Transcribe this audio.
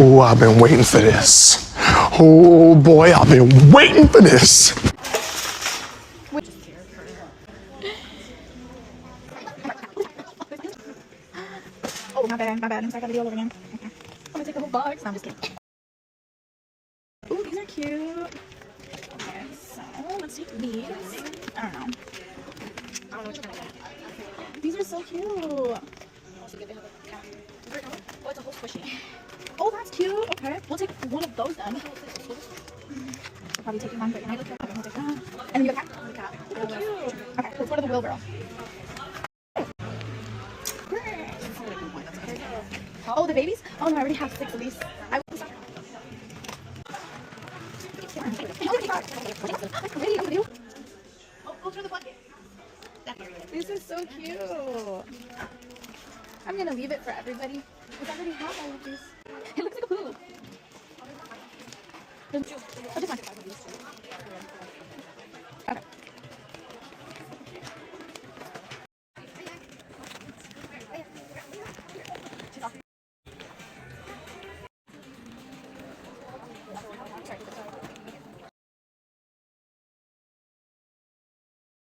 Oh, I've been waiting for this. Oh boy, I've been waiting for this. Oh, my bad. I'm sorry, I got video all over again. Okay. I'm gonna take the whole box. No, I'm just kidding. Ooh, these are cute. Okay, so let's take these. I don't know. What you're gonna get. These are so cute. Oh, it's a whole squishy. Oh, that's cute. Okay, we'll take one of those then. We'll probably take one, but okay, we'll take that. And then you got a cat? Oh, cute. Okay, let's go to the wheelbarrow. Oh, the babies? Oh no, I already have 6 of these. I will start. Oh, through the bucket. This is so cute. I'm gonna leave it for everybody because I already have all of these. It looks like a poo.